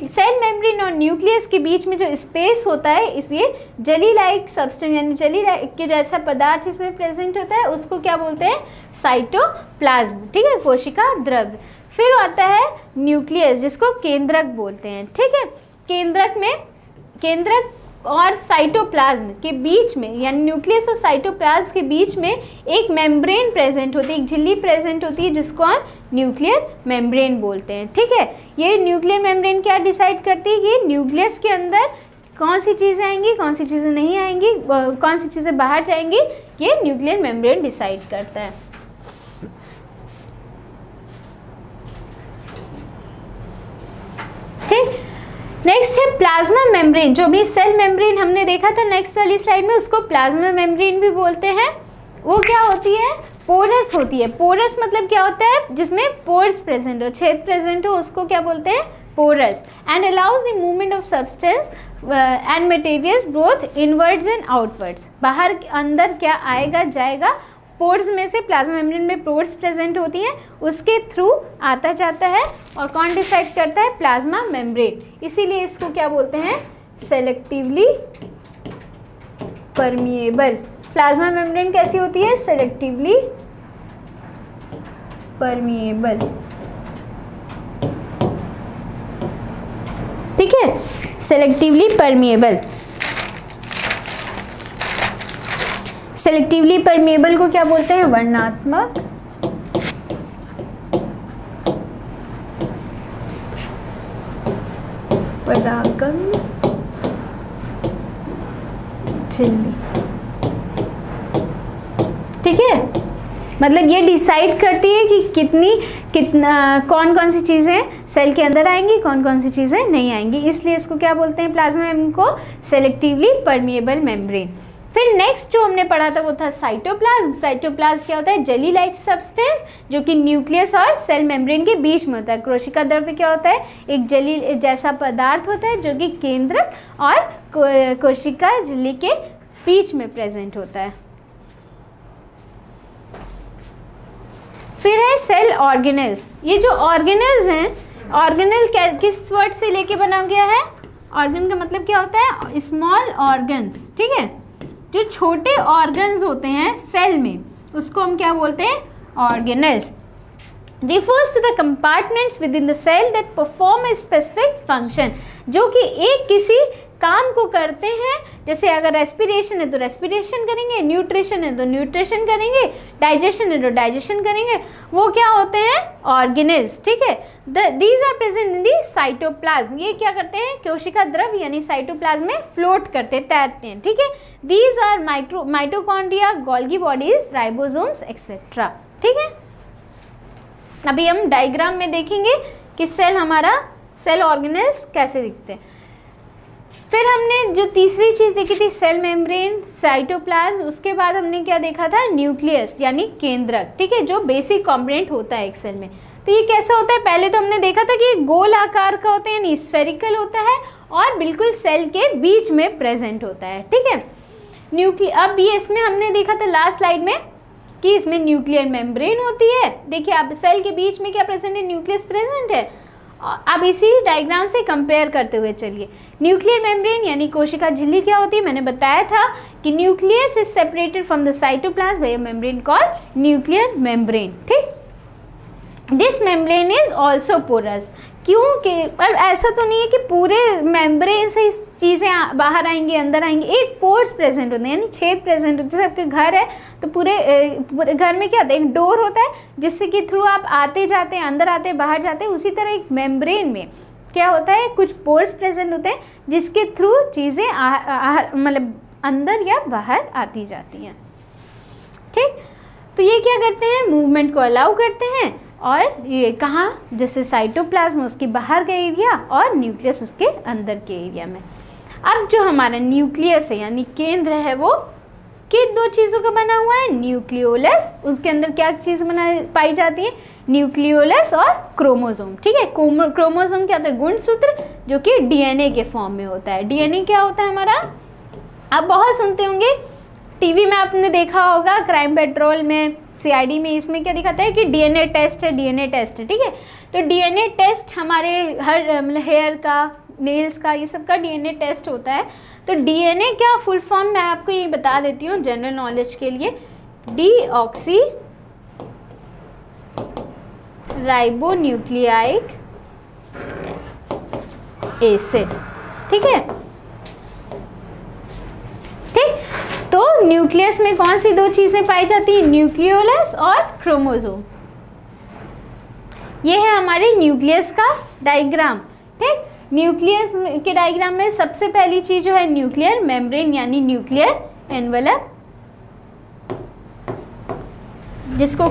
सेल मेम्ब्रेन और न्यूक्लियस के बीच में जो स्पेस होता है इसलिए जेली लाइक सब्सटेंस यानी जेली लाइक के जैसा पदार्थ इसमें प्रेजेंट होता है, उसको क्या बोलते हैं, साइटोप्लाज्म, ठीक है, कोशिका द्रव्य। फिर आता है न्यूक्लियस जिसको केंद्रक बोलते हैं, ठीक है। केंद्रक और साइटोप्लाज्म के बीच में यानी न्यूक्लियस और साइटोप्लाज्म के बीच में एक मेम्ब्रेन प्रेजेंट होती है, एक झिल्ली प्रेजेंट होती है जिसको हम न्यूक्लियर मेम्ब्रेन बोलते हैं, ठीक है। ये न्यूक्लियर मेम्ब्रेन क्या डिसाइड करती है कि न्यूक्लियस के अंदर कौन सी चीज़ें आएंगी, कौन सी चीज़ें नहीं आएंगी, कौन सी चीज़ें बाहर जाएंगी, ये न्यूक्लियर मेम्ब्रेन डिसाइड करता है, ठीक। नेक्स्ट है प्लाज्मा मेम्ब्रेन, जो भी सेल मेम्ब्रेन हमने देखा था नेक्स्ट वाली स्लाइड में उसको प्लाज्मा मेम्ब्रेन भी बोलते हैं। वो क्या होती है, पोरस होती है। पोरस मतलब क्या होता है, जिसमें पोर्स प्रेजेंट हो, छेद प्रेजेंट हो, उसको क्या बोलते हैं, porous. And allows the movement of substance and materials both inwards and outwards, बाहर अंदर क्या आएगा जाएगा, पोर्स में से प्लाज्मा मेम्ब्रेन में पोर्स प्रेजेंट होती हैं, उसके थ्रू आता जाता है। और कौन डिसाइड करता है, प्लाज्मा मेम्ब्रेन, इसीलिए इसको क्या बोलते हैं, सेलेक्टिवली परमिएबल। प्लाज्मा मेम्ब्रेन कैसी होती है, सेलेक्टिवली परमिएबल, ठीक है, सेलेक्टिवली परमिएबल। सेलेक्टिवली परमिएबल को क्या बोलते हैं, वर्णनात्मक परागन झिल्ली, ठीक है। मतलब ये डिसाइड करती है कि कौन कौन सी चीज़ें सेल के अंदर आएंगी, कौन कौन सी चीज़ें नहीं आएंगी, इसलिए इसको क्या बोलते हैं, प्लाज्मा मेम्ब्रेन को सेलेक्टिवली परमिएबल मेम्ब्रेन। फिर नेक्स्ट जो हमने पढ़ा था वो था साइटोप्लाज्म। साइटोप्लाज्म क्या होता है, जेली लाइक सब्सटेंस जो कि न्यूक्लियस और सेल मेम्ब्रेन के बीच में होता है। कोशिका द्रव्य क्या होता है, एक जेली जैसा पदार्थ होता है जो कि केंद्रक और कोशिका झिल्ली के बीच में प्रेजेंट होता है। फिर है सेल ऑर्गेनेल्स। ये जो ऑर्गेनेल्स हैं, ऑर्गेनेल किस वर्ड से लेके बना गया है, ऑर्गन का मतलब क्या होता है, स्मॉल ऑर्गन्स, ठीक है। जो छोटे ऑर्गन्स होते हैं सेल में उसको हम क्या बोलते हैं, organelles. refers to the compartments within the cell that perform a specific function, जो कि एक किसी काम को करते हैं। जैसे अगर रेस्पिरेशन है तो रेस्पिरेशन करेंगे, न्यूट्रिशन है तो न्यूट्रिशन करेंगे, डाइजेशन है तो डाइजेशन करेंगे, वो क्या होते हैं, ऑर्गेनेल्स, ठीक है। These are present in the cytoplasm. ये क्या करते हैं, कोशिका द्रव्य यानी साइटोप्लाज्म में फ्लोट करते तैरते हैं, ठीक है। These are mitochondria, Golgi bodies, ribosomes etcetera, ठीक है। अभी हम डायग्राम में देखेंगे कि सेल ऑर्गेनेल्स कैसे दिखते हैं। फिर हमने जो तीसरी चीज़ देखी थी सेल मेम्ब्रेन, साइटोप्लाज्म, उसके बाद हमने क्या देखा था, न्यूक्लियस यानी केंद्रक, ठीक है, जो बेसिक कॉम्पोनेंट होता है एक सेल में। तो ये कैसा होता है, पहले तो हमने देखा था कि गोल आकार का होता है यानी स्फेरिकल होता है और बिल्कुल सेल के बीच में प्रेजेंट होता है, ठीक है। अब ये इसमें हमने देखा था लास्ट स्लाइड में कि इसमें न्यूक्लियर मेम्ब्रेन होती है। देखिए आप सेल के बीच में क्या प्रेजेंट है, न्यूक्लियस प्रेजेंट है। अब इसी डायग्राम से कंपेयर करते हुए चलिए, न्यूक्लियर मेम्ब्रेन यानी कोशिका झिल्ली क्या होती है, मैंने बताया था कि nucleus is separated from the cytoplasm by a membrane called nuclear membrane, ठीक। This membrane is also porous, क्योंकि पर ऐसा तो नहीं है कि पूरे मेम्ब्रेन से इस चीज़ें बाहर आएंगी, अंदर आएंगी, एक पोर्स प्रेजेंट होते हैं यानी छेद प्रेजेंट होते हैं। जैसे आपके घर है तो पूरे घर में क्या होता है, एक डोर होता है जिससे कि थ्रू आप आते जाते हैं, अंदर आते हैं, बाहर जाते हैं। उसी तरह एक मेम्ब्रेन में क्या होता है, कुछ पोर्स प्रेजेंट होते हैं जिसके थ्रू चीज़ें मतलब अंदर या बाहर आती जाती हैं, ठीक। तो ये क्या करते हैं, मूवमेंट को अलाउ करते हैं। और ये कहाँ, जैसे साइटोप्लाज्म उसके बाहर का एरिया और न्यूक्लियस उसके अंदर के एरिया में। अब जो हमारा न्यूक्लियस है यानी केंद्र है वो किन दो चीज़ों का बना हुआ है, न्यूक्लियोलस, उसके अंदर क्या चीज़ पाई जाती है, न्यूक्लियोलस और क्रोमोसोम, ठीक है। क्रोमोसोम क्या होता है, गुणसूत्र, जो कि डीएनए के फॉर्म में होता है। डीएनए क्या होता है हमारा, आप बहुत सुनते होंगे, टीवी में आपने देखा होगा, क्राइम पेट्रोल में, सीआईडी में, इसमें क्या दिखाता है कि डीएनए टेस्ट है, डीएनए टेस्ट है, ठीक है। तो डीएनए टेस्ट हमारे हर मतलब हेयर का, नेल्स का, ये सब का डीएनए टेस्ट होता है। तो डीएनए क्या फुल फॉर्म मैं आपको ये बता देती हूँ जनरल नॉलेज के लिए, डीऑक्सी राइबोन्यूक्लियाइक एसिड, ठीक है, ठीक। तो न्यूक्लियस में कौन सी दो चीजें पाई जाती है, न्यूक्लियोलस और क्रोमोसोम। ये है हमारे न्यूक्लियस का डायग्राम, ठीक। न्यूक्लियस के डायग्राम में सबसे पहली चीज जो है न्यूक्लियर मेम्ब्रेन यानी न्यूक्लियर एनवलप, जिसको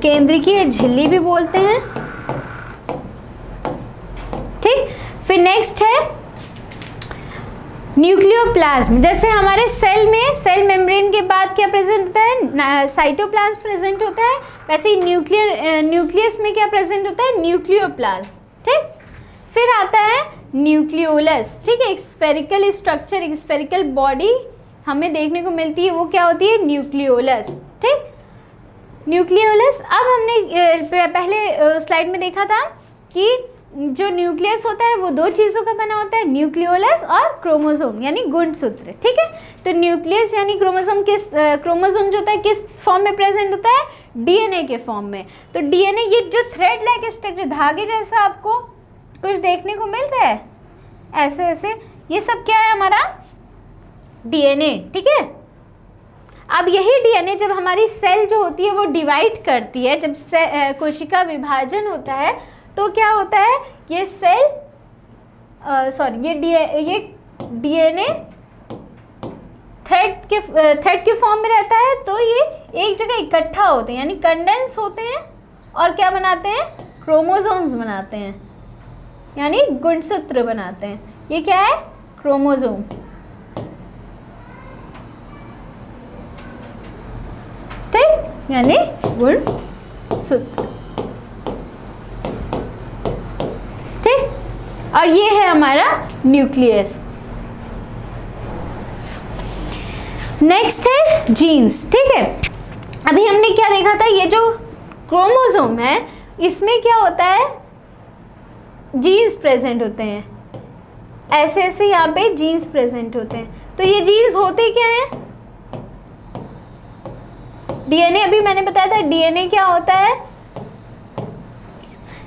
केंद्रकीय झिल्ली भी बोलते हैं, ठीक। फिर नेक्स्ट है न्यूक्लियोप्लाज्म। जैसे हमारे सेल में सेल मेम्ब्रेन के बाद क्या प्रेजेंट होता है, साइटोप्लाज्म प्रेजेंट होता है, वैसे ही न्यूक्लियस में क्या प्रेजेंट होता है, न्यूक्लियोप्लाज्म, ठीक। फिर आता है न्यूक्लियोलस, ठीक है, एक स्फेरिकल स्ट्रक्चर, एक स्फेरिकल बॉडी हमें देखने को मिलती है, वो क्या होती है, न्यूक्लियोलस, ठीक। न्यूक्लियोलस, अब हमने पहले स्लाइड में देखा था कि जो न्यूक्लियस होता है वो दो चीज़ों का बना होता है, न्यूक्लियोलस और क्रोमोसोम यानी गुणसूत्र, ठीक है। तो न्यूक्लियस यानी क्रोमोसोम क्रोमोसोम जो होता है किस फॉर्म में प्रेजेंट होता है, डीएनए के फॉर्म में। तो डीएनए ये जो थ्रेड लाइक स्ट्रक्चर, धागे जैसा आपको कुछ देखने को मिल रहा है, ऐसे ऐसे, ये सब क्या है हमारा, डीएनए, ठीक है। अब यही डीएनए जब हमारी सेल जो होती है वो डिवाइड करती है, जब कोशिका विभाजन होता है तो क्या होता है, ये सेल ये डीएनए थ्रेड के फॉर्म में रहता है, तो ये एक जगह इकट्ठा होते हैं यानी कंडेंस होते हैं और क्या बनाते हैं, क्रोमोसोम्स बनाते हैं यानी गुणसूत्र बनाते हैं। ये क्या है, क्रोमोसोम। ठीक, यानी गुणसूत्र। ठीक, और ये है हमारा न्यूक्लियस। नेक्स्ट है जीन्स। ठीक है, अभी हमने क्या देखा था, ये जो क्रोमोसोम है इसमें क्या होता है, जीन्स प्रेजेंट होते हैं, ऐसे ऐसे यहाँ पे जीन्स प्रेजेंट होते हैं। तो ये जीन्स होते क्या हैं, डीएनए, अभी मैंने बताया था डीएनए क्या होता है,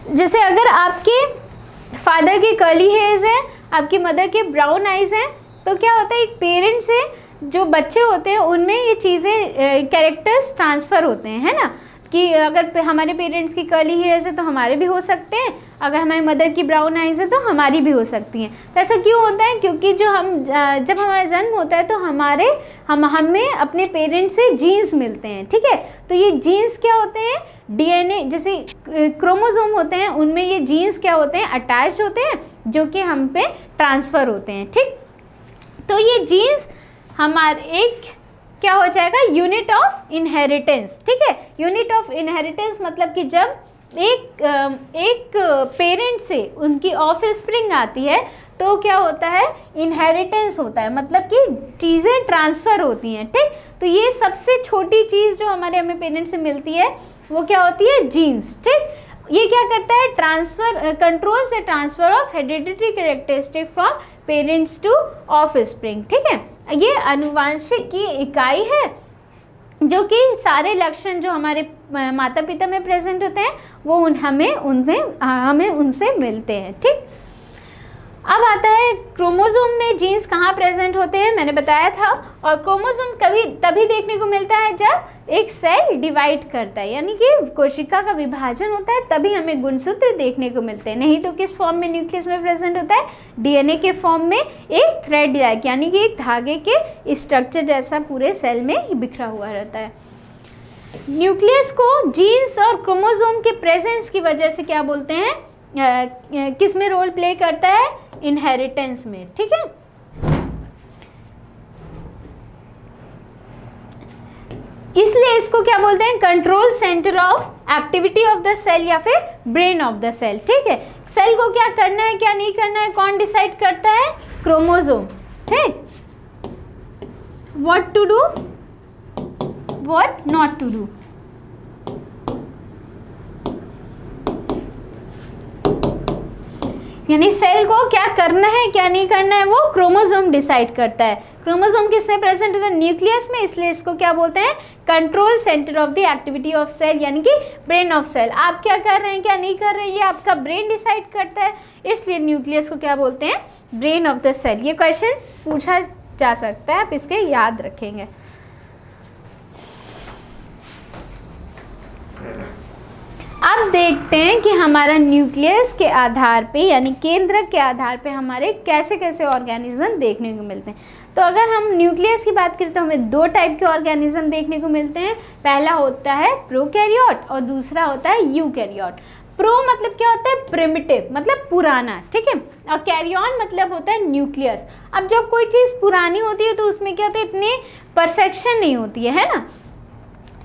जैसे अगर आपके फादर के कर्ली हेयर्स हैं, आपकी मदर के ब्राउन आइज हैं, तो क्या होता है, एक पेरेंट से जो बच्चे होते हैं उनमें ये चीज़ें कैरेक्टर्स ट्रांसफ़र होते हैं, है ना, कि अगर हमारे पेरेंट्स की कर्ली हेयर्स है तो हमारे भी हो सकते हैं, अगर हमारी मदर की ब्राउन आइज़ है तो हमारी भी हो सकती हैं। तो ऐसा क्यों होता है, क्योंकि जब हमारा जन्म होता है तो हमें अपने पेरेंट्स से जीन्स मिलते हैं। ठीक है, तो ये जीन्स क्या होते हैं, डीएनए जैसे क्रोमोसोम होते हैं उनमें ये जीन्स क्या होते हैं, अटैच होते हैं, जो कि हम पे ट्रांसफ़र होते हैं। ठीक, तो ये जीन्स हमारे एक क्या हो जाएगा, यूनिट ऑफ इनहेरिटेंस। ठीक है, यूनिट ऑफ इनहेरिटेंस मतलब कि जब एक पेरेंट से उनकी ऑफस्प्रिंग आती है तो क्या होता है, इनहेरिटेंस होता है, मतलब कि चीज़ें ट्रांसफ़र होती हैं। ठीक, तो ये सबसे छोटी चीज़ जो हमें पेरेंट से मिलती है वो क्या होती है, जीन्स। ठीक, ये क्या करता है, कंट्रोल से transfer of hereditary characteristic from parents to offspring. ठीक है, ये अनुवांशिक की इकाई है जो कि सारे लक्षण जो हमारे माता पिता में प्रेजेंट होते हैं वो हमें उनसे मिलते हैं। ठीक, अब आता है क्रोमोसोम में जीन्स कहाँ प्रेजेंट होते हैं, मैंने बताया था। और क्रोमोसोम तभी देखने को मिलता है जब एक सेल डिवाइड करता है, यानी कि कोशिका का विभाजन होता है, तभी हमें गुणसूत्र देखने को मिलते हैं। नहीं तो किस फॉर्म में न्यूक्लियस में प्रेजेंट होता है, डीएनए के फॉर्म में एक थ्रेड यानी कि एक धागे के स्ट्रक्चर जैसा पूरे सेल में बिखरा हुआ रहता है। न्यूक्लियस को जीन्स और क्रोमोसोम के प्रेजेंस की वजह से क्या बोलते हैं, किस में रोल प्ले करता है, इनहेरिटेंस में। ठीक है, इसलिए इसको क्या बोलते हैं, control centre of activity of the cell या फिर ब्रेन ऑफ द सेल। ठीक है, सेल को क्या करना है क्या नहीं करना है कौन डिसाइड करता है, क्रोमोसोम। ठीक, what to do, what not to do. यानी सेल को क्या करना है क्या नहीं करना है वो क्रोमोसोम डिसाइड करता है। क्रोमोसोम किसमें प्रेजेंट होता है, न्यूक्लियस में, इसलिए इसको क्या बोलते हैं, control centre of the activity of cell, यानी कि ब्रेन ऑफ सेल। आप क्या कर रहे हैं क्या नहीं कर रहे हैं ये आपका ब्रेन डिसाइड करता है, इसलिए न्यूक्लियस को क्या बोलते हैं, ब्रेन ऑफ द सेल। ये क्वेश्चन पूछा जा सकता है, आप इसके याद रखेंगे। अब देखते हैं कि हमारा न्यूक्लियस के आधार पे यानी केंद्रक के आधार पे हमारे कैसे कैसे ऑर्गेनिज्म देखने को मिलते हैं। तो अगर हम न्यूक्लियस की बात करें तो हमें दो टाइप के ऑर्गेनिज्म देखने को मिलते हैं। पहला होता है प्रोकैरियोट और दूसरा होता है यूकैरियोट। प्रो मतलब क्या होता है, प्रिमिटिव मतलब पुराना, ठीक है, और कैरियन मतलब होता है न्यूक्लियस। अब जब कोई चीज़ पुरानी होती है तो उसमें क्या होता है, इतनी परफेक्शन नहीं होती है ना।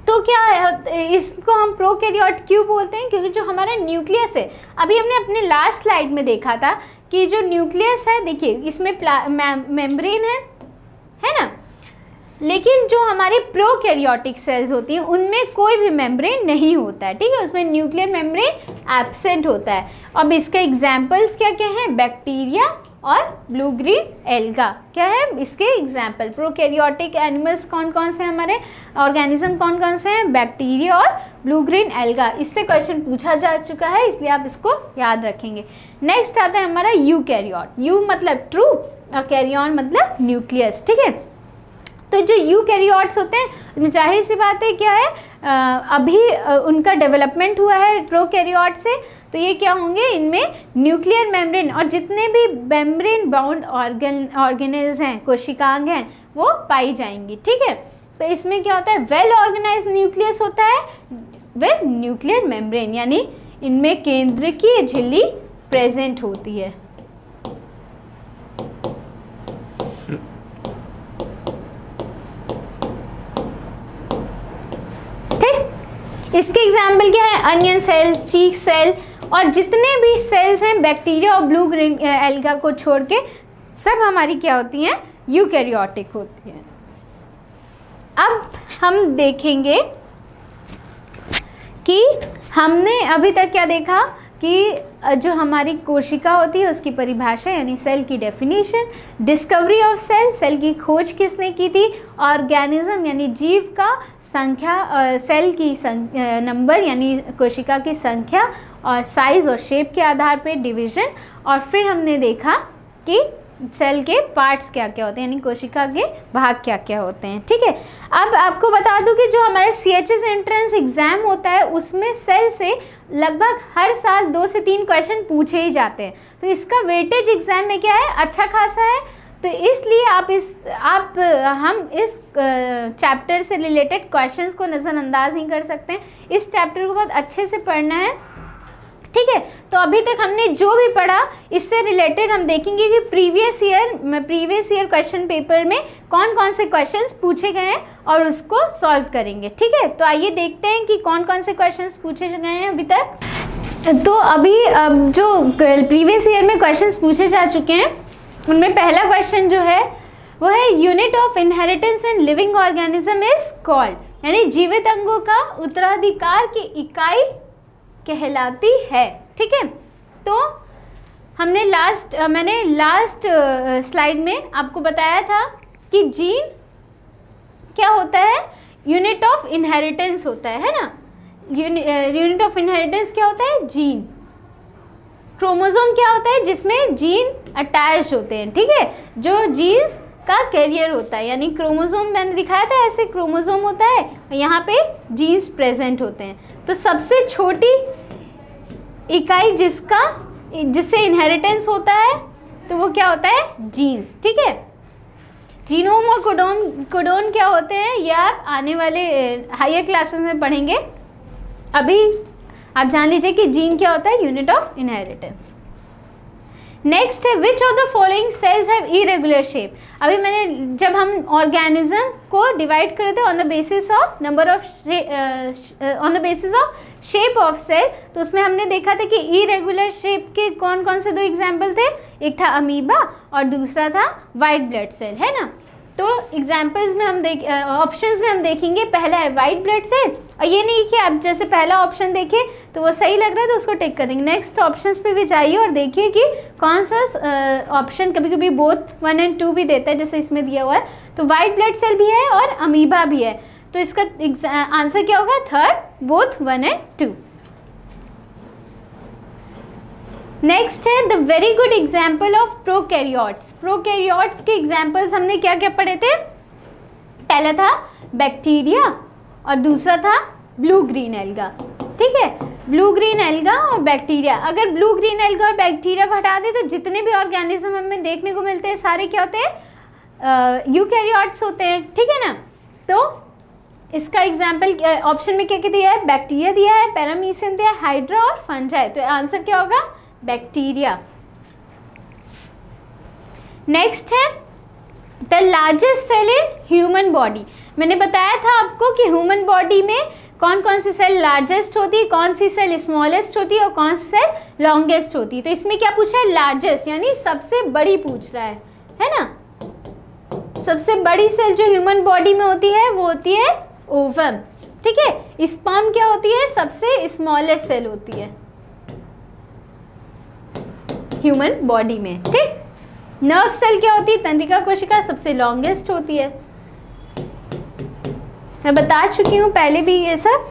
तो क्या है, इसको हम प्रोकैरियोट क्यों बोलते हैं, क्योंकि जो हमारा न्यूक्लियस है, अभी हमने अपने लास्ट स्लाइड में देखा था कि जो न्यूक्लियस है, देखिए इसमें मेम्ब्रेन है ना, लेकिन जो हमारे प्रोकैरियोटिक सेल्स होती हैं उनमें कोई भी मेम्ब्रेन नहीं होता है, ठीक है, उसमें न्यूक्लियर मेम्ब्रेन एब्सेंट होता है। अब इसके एग्जाम्पल्स क्या क्या हैं, बैक्टीरिया और ब्लू ग्रीन एल्गा क्या है इसके एग्जाम्पल। प्रोकैरियोटिक एनिमल्स कौन कौन से, हमारे ऑर्गेनिज्म कौन कौन से हैं, बैक्टीरिया और ब्लू ग्रीन एल्गा। इससे क्वेश्चन पूछा जा चुका है, इसलिए आप इसको याद रखेंगे। नेक्स्ट आता है हमारा यूकैरियोट। यू मतलब ट्रू और कैरियन मतलब न्यूक्लियस, ठीक है। तो जो यूकैरियोट्स होते हैं, जाहिर सी बात है क्या है, अभी उनका डेवलपमेंट हुआ है प्रोकैरियोट से, तो ये क्या होंगे, इनमें न्यूक्लियर मेम्ब्रेन और जितने भी मेम्ब्रेन बाउंड ऑर्गेनेल्स हैं, कोशिकांग हैं, वो पाई जाएंगी। ठीक है, तो इसमें क्या होता है, वेल ऑर्गेनाइज न्यूक्लियस होता है विद न्यूक्लियर मेम्ब्रेन, यानी इनमें केंद्रकीय झिल्ली प्रेजेंट होती है। ठीक, इसके एग्जाम्पल क्या है, अनियन सेल्स, चीक सेल, और जितने भी सेल्स हैं बैक्टीरिया और ब्लू ग्रीन एल्गा को छोड़ के सब हमारी क्या होती हैं, यूकैरियोटिक होती हैं। अब हम देखेंगे कि हमने अभी तक क्या देखा कि जो हमारी कोशिका होती है उसकी परिभाषा यानी सेल की definition, discovery of cell, cell की खोज किसने की थी, ऑर्गेनिज्म यानी जीव का संख्या, सेल की नंबर यानी कोशिका की संख्या और साइज़ और शेप के आधार पर डिवीज़न, और फिर हमने देखा कि सेल के पार्ट्स क्या क्या होते हैं यानी कोशिका के भाग क्या क्या होते हैं। ठीक है, अब आपको बता दूं कि जो हमारे CHS एंट्रेंस एग्ज़ाम होता है उसमें सेल से लगभग हर साल 2 से 3 क्वेश्चन पूछे ही जाते हैं, तो इसका वेटेज एग्ज़ाम में क्या है, अच्छा खासा है। तो इसलिए हम इस चैप्टर से रिलेटेड क्वेश्चंस को नज़रअंदाज नहीं कर सकते हैं, इस चैप्टर को बहुत अच्छे से पढ़ना है। ठीक है, तो अभी तक हमने जो भी पढ़ा इससे रिलेटेड हम देखेंगे कि प्रीवियस ईयर क्वेश्चन पेपर में कौन कौन से क्वेश्चंस पूछे गए हैं और उसको सॉल्व करेंगे। ठीक है, तो आइए देखते हैं कि कौन कौन से क्वेश्चंस पूछे गए हैं अभी तक। तो अभी जो प्रीवियस ईयर में क्वेश्चंस पूछे जा चुके हैं उनमें पहला क्वेश्चन जो है वो है unit of inheritance in living organism is called, यानी जीवित अंगों का उत्तराधिकार की इकाई कहलाती है। ठीक है, तो मैंने लास्ट स्लाइड में आपको बताया था कि जीन क्या होता है, यूनिट ऑफ इनहेरिटेंस होता है ना। यूनिट ऑफ इनहेरिटेंस क्या होता है, जीन। क्रोमोसोम क्या होता है, जिसमें जीन अटैच होते हैं। ठीक है, जो जीन्स का कैरियर होता है, यानी क्रोमोसोम मैंने दिखाया था ऐसे क्रोमोसोम होता है और यहाँ पे जीन्स प्रेजेंट होते हैं। तो सबसे छोटी इकाई जिससे इनहेरिटेंस होता है तो वो क्या होता है, जीन्स। ठीक है, जीनोम और कोडोन क्या होते हैं ये आप आने वाले हायर क्लासेस में पढ़ेंगे। अभी आप जान लीजिए कि जीन क्या होता है, यूनिट ऑफ इनहेरिटेंस। नेक्स्ट है which of the following cells have irregular shape. अभी जब हम ऑर्गेनिज्म को डिवाइड करे थे on the basis of shape of cell, तो उसमें हमने देखा था कि इरेगुलर शेप के कौन कौन से 2 एग्जाम्पल थे, एक था अमीबा और दूसरा था वाइट ब्लड सेल, है ना। तो एग्जाम्पल्स में ऑप्शंस में हम देखेंगे, पहला है वाइट ब्लड सेल, और ये नहीं कि आप जैसे पहला ऑप्शन देखें तो वो सही लग रहा है तो उसको टिक कर देंगे, नेक्स्ट ऑप्शंस पे भी जाइए और देखिए कि कौन सा ऑप्शन कभी कभी बोथ 1 और 2 भी देता है, जैसे इसमें दिया हुआ है। तो वाइट ब्लड सेल भी है और अमीबा भी है, तो इसका आंसर क्या होगा, थर्ड, बोथ 1 और 2। नेक्स्ट है the very good example of prokaryotes. Prokaryotes के एग्जाम्पल्स हमने क्या क्या पढ़े थे, पहला था बैक्टीरिया और दूसरा था ब्लू ग्रीन एल्गा। ठीक है, ब्लू ग्रीन एल्गा और बैक्टीरिया। अगर ब्लू ग्रीन एल्गा और बैक्टीरिया को हटा दें तो जितने भी ऑर्गेनिज्म हमें देखने को मिलते हैं सारे क्या होते हैं, यूकैरियोट्स होते हैं। ठीक है ना, तो इसका एग्जाम्पल ऑप्शन में क्या क्या दिया है, बैक्टीरिया दिया है, पैरामीशियम दिया है, हाइड्रा और फंजाई। तो आंसर क्या होगा, बैक्टीरिया। नेक्स्ट है the largest cell in human body. मैंने बताया था आपको कि ह्यूमन बॉडी में कौन कौन सी सेल लार्जेस्ट होती है, कौन सी सेल स्मॉलेस्ट होती है और कौन सी सेल लॉन्गेस्ट होती है। तो इसमें क्या पूछा है, लार्जेस्ट यानी सबसे बड़ी पूछ रहा है ना। सबसे बड़ी सेल जो ह्यूमन बॉडी में होती है वो होती है ओवम। ठीक है, स्पर्म क्या होती है, सबसे स्मॉलेस्ट सेल होती है ह्यूमन बॉडी में। ठीक, नर्व सेल क्या होती है, तंत्रिका कोशिका, सबसे लॉन्गेस्ट होती है। मैं बता चुकी हूँ पहले भी ये सब।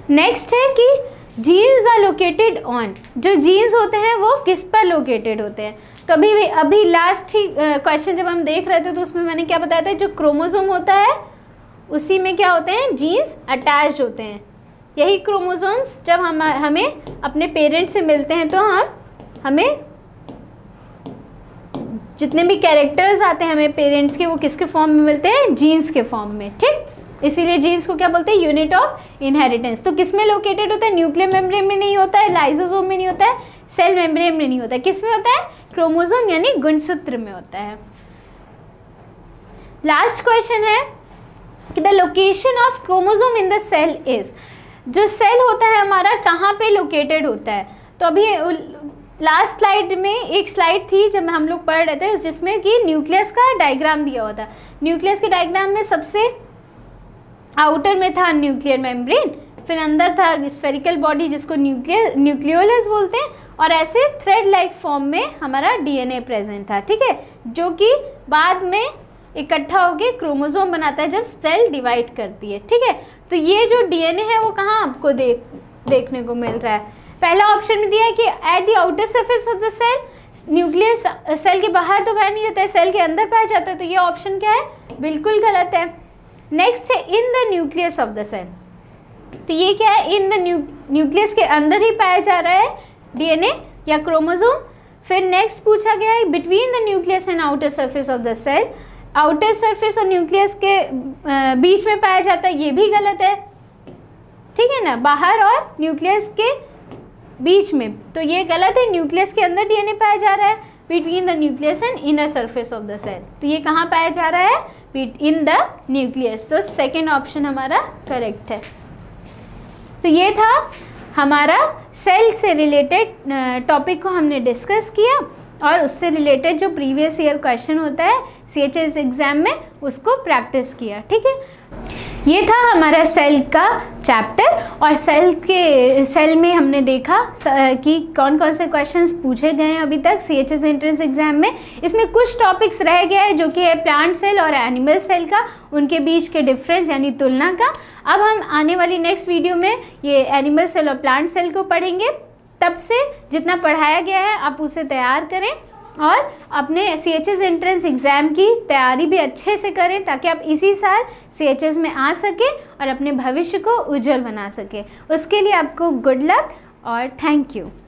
नेक्स्ट है कि जीन्स आर लोकेटेड ऑन। जो जीन्स होते हैं वो किस पर लोकेटेड होते हैं, कभी भी अभी लास्ट ही क्वेश्चन जब हम देख रहे थे तो उसमें मैंने क्या बताया था, जो क्रोमोसोम होता है उसी में क्या होते हैं, जीन्स अटैच होते हैं। यही क्रोमोसोम्स जब हमें अपने पेरेंट्स से मिलते हैं तो हमें जितने भी कैरेक्टर्स आते हैं हमें पेरेंट्स के, वो किसके फॉर्म में मिलते हैं, जीन्स के फॉर्म में। ठीक, इसीलिए जीन्स को क्या बोलते हैं, यूनिट ऑफ इनहेरिटेंस। तो किस में लोकेटेड होता है, न्यूक्लियर मेम्ब्रेन में नहीं होता है, लाइसोसोम में नहीं होता है, सेल मेम्ब्रेन में नहीं होता है, किस में होता है, क्रोमोसोम यानी गुणसूत्र में होता है। लास्ट क्वेश्चन है कि the location of chromosome in the cell is, जो सेल होता है हमारा कहाँ पे लोकेटेड होता है। तो अभी लास्ट स्लाइड में एक स्लाइड थी जब हम लोग पढ़ रहे थे जिसमें कि न्यूक्लियस का डायग्राम दिया हुआ था। न्यूक्लियस के डायग्राम में सबसे आउटर में था न्यूक्लियर मेम्ब्रेन, फिर अंदर था स्फेरिकल बॉडी जिसको न्यूक्लियोलस बोलते हैं, और ऐसे थ्रेड लाइक फॉर्म में हमारा डीएनए प्रेजेंट था। ठीक है, जो कि बाद में इकट्ठा होकर क्रोमोसोम बनाता है जब सेल डिवाइड करती है। ठीक है, तो ये जो डीएनए है वो कहाँ आपको देखने को मिल रहा है। पहला ऑप्शन में दिया है कि at the outer surface of the cell, nucleus cell के बाहर तो पाया नहीं जाता है, सेल के अंदर पाया जाता है, तो ये ऑप्शन क्या है, बिल्कुल गलत है। नेक्स्ट है in the nucleus of the cell, तो ये क्या है, इन द न्यूक्लियस के अंदर ही पाया जा रहा है डीएनए या क्रोमोसोम। फिर नेक्स्ट पूछा गया है between the nucleus and outer surface of the cell, outer surface और न्यूक्लियस के बीच में पाया जाता है, ये भी गलत है। ठीक है ना, बाहर और न्यूक्लियस के बीच में, तो ये गलत है, न्यूक्लियस के अंदर डीएनए पाया जा रहा है, between the nucleus and inner surface of the cell, तो ये कहाँ पाया जा रहा है, इन द न्यूक्लियस। तो सेकेंड ऑप्शन हमारा करेक्ट है। तो ये था हमारा सेल से रिलेटेड टॉपिक को हमने डिस्कस किया, और उससे रिलेटेड जो प्रीवियस ईयर क्वेश्चन होता है CHS एग्ज़ाम में उसको प्रैक्टिस किया। ठीक है, ये था हमारा सेल का चैप्टर, और सेल में हमने देखा कि कौन कौन से क्वेश्चंस पूछे गए हैं अभी तक CHS एंट्रेंस एग्जाम में। इसमें कुछ टॉपिक्स रह गया है जो कि है प्लांट सेल और एनिमल सेल का, उनके बीच के डिफरेंस यानी तुलना का। अब हम आने वाली नेक्स्ट वीडियो में ये एनिमल सेल और प्लांट सेल को पढ़ेंगे। तब से जितना पढ़ाया गया है आप उसे तैयार करें और अपने CHS एंट्रेंस एग्ज़ाम की तैयारी भी अच्छे से करें, ताकि आप इसी साल CHS में आ सकें और अपने भविष्य को उज्जवल बना सकें। उसके लिए आपको गुड लक और थैंक यू।